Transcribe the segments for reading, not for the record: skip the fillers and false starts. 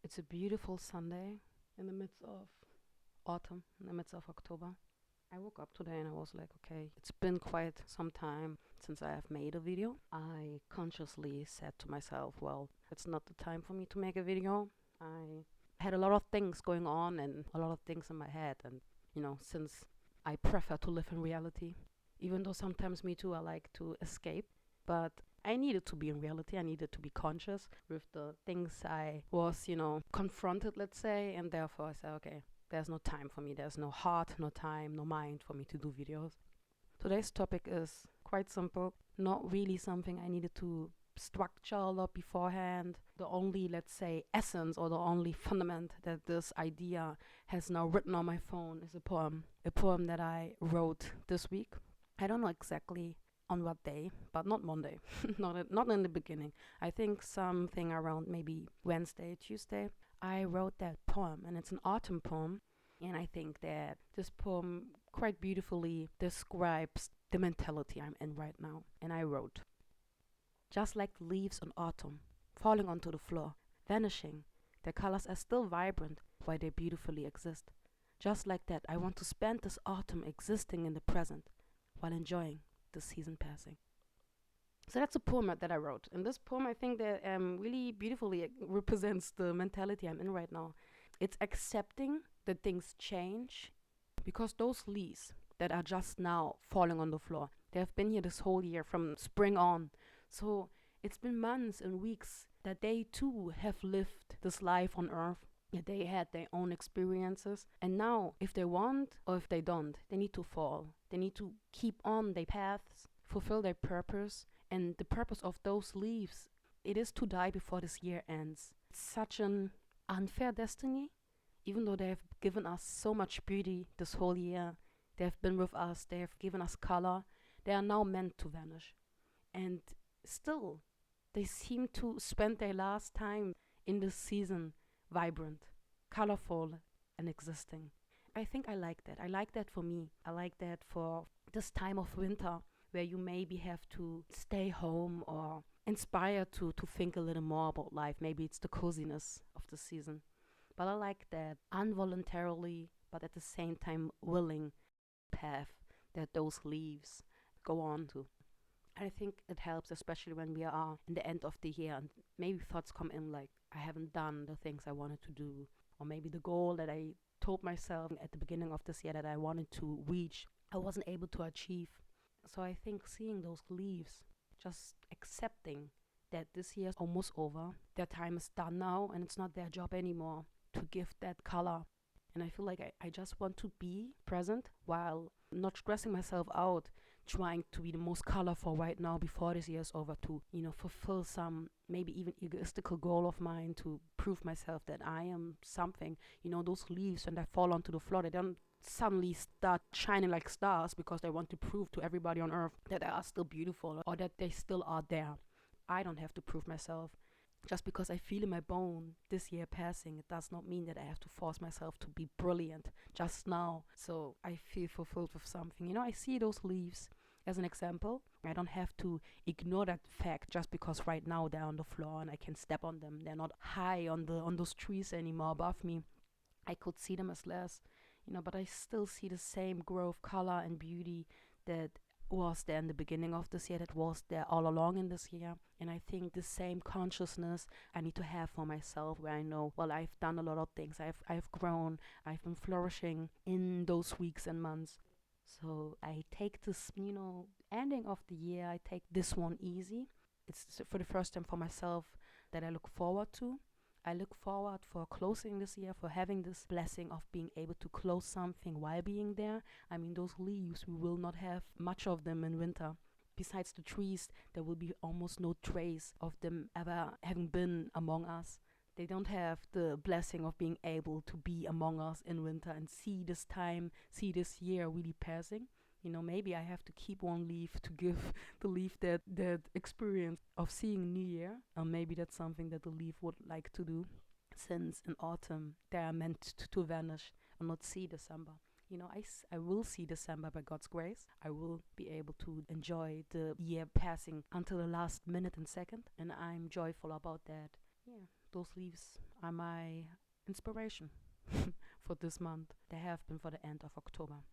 It's a beautiful Sunday in the midst of autumn, in the midst of October. I woke up today and I was like, okay, it's been quite some time since I have made a video. I consciously said to myself, well, it's not the time for me to make a video. I had a lot of things going on and a lot of things in my head. And, since I prefer to live in reality, even though sometimes me too, I like to escape, but I needed to be in reality. I needed to be conscious with the things I was, confronted, let's say. And therefore I said, okay, there's no time for me. There's no heart, no time, no mind for me to do videos. Today's topic is quite simple, not really something I needed to structure a lot beforehand. The only, let's say, essence or the only fundament that this idea has now written on my phone is a poem that I wrote this week. I don't know exactly on what day, but not Monday, not in the beginning. I think something around maybe Wednesday, Tuesday. I wrote that poem, and it's an autumn poem. And I think that this poem quite beautifully describes the mentality I'm in right now. And I wrote, just like the leaves in autumn, falling onto the floor, vanishing, their colors are still vibrant while they beautifully exist. Just like that, I want to spend this autumn existing in the present while enjoying the season passing. So that's a poem that I wrote. And this poem, I think that really beautifully represents the mentality I'm in right now. It's accepting that things change, because those leaves that are just now falling on the floor, they have been here this whole year from spring on. So it's been months and weeks that they too have lived this life on earth. They had their own experiences. And now, if they want or if they don't, they need to fall. They need to keep on their paths, fulfill their purpose. And the purpose of those leaves, it is to die before this year ends. It's such an unfair destiny, even though they have given us so much beauty this whole year. They have been with us, they have given us color. They are now meant to vanish. And still, they seem to spend their last time in this season vibrant, colorful, and existing. I think I like that. I like that for me. I like that for this time of winter where you maybe have to stay home or inspired to think a little more about life. Maybe it's the coziness of the season. But I like that involuntarily, but at the same time willing path that those leaves go on to. I think it helps, especially when we are in the end of the year and maybe thoughts come in like, I haven't done the things I wanted to do, or maybe the goal that I told myself at the beginning of this year that I wanted to reach, I wasn't able to achieve. So I think seeing those leaves, just accepting that this year is almost over, their time is done now, and it's not their job anymore to give that color. And I feel like I just want to be present while not stressing myself out, trying to be the most colorful right now before this year is over, to, fulfill some maybe even egoistical goal of mine to prove myself that I am something. Those leaves, when they fall onto the floor, they don't suddenly start shining like stars because they want to prove to everybody on earth that they are still beautiful or that they still are there. I don't have to prove myself. Just because I feel in my bone this year passing, it does not mean that I have to force myself to be brilliant just now. So I feel fulfilled with something. I see those leaves as an example. I don't have to ignore that fact just because right now they're on the floor and I can step on them. They're not high on those trees anymore above me. I could see them as less, but I still see the same growth, color, and beauty that was there in the beginning of this year, that was there all along in this year. And I think the same consciousness I need to have for myself, where I know, well, I've done a lot of things. I've grown, I've been flourishing in those weeks and months. So I take this, ending of the year, I take this one easy. It's for the first time for myself that I look forward to. I look forward for closing this year, for having this blessing of being able to close something while being there. I mean, those leaves, we will not have much of them in winter. Besides the trees, there will be almost no trace of them ever having been among us. They don't have the blessing of being able to be among us in winter and see this time, see this year really passing. Maybe I have to keep one leaf to give the leaf that experience of seeing New Year. Maybe that's something that the leaf would like to do, since in autumn they are meant to vanish and not see December. I will see December by God's grace. I will be able to enjoy the year passing until the last minute and second, and I'm joyful about that. Yeah, those leaves are my inspiration for this month. They have been for the end of October.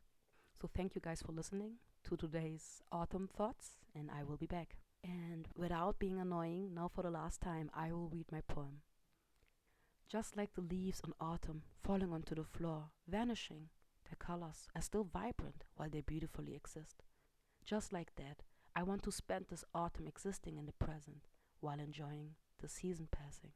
So thank you guys for listening to today's autumn thoughts, and I will be back. And without being annoying, now for the last time, I will read my poem. Just like the leaves on autumn falling onto the floor, vanishing, their colors are still vibrant while they beautifully exist. Just like that, I want to spend this autumn existing in the present while enjoying the season passing.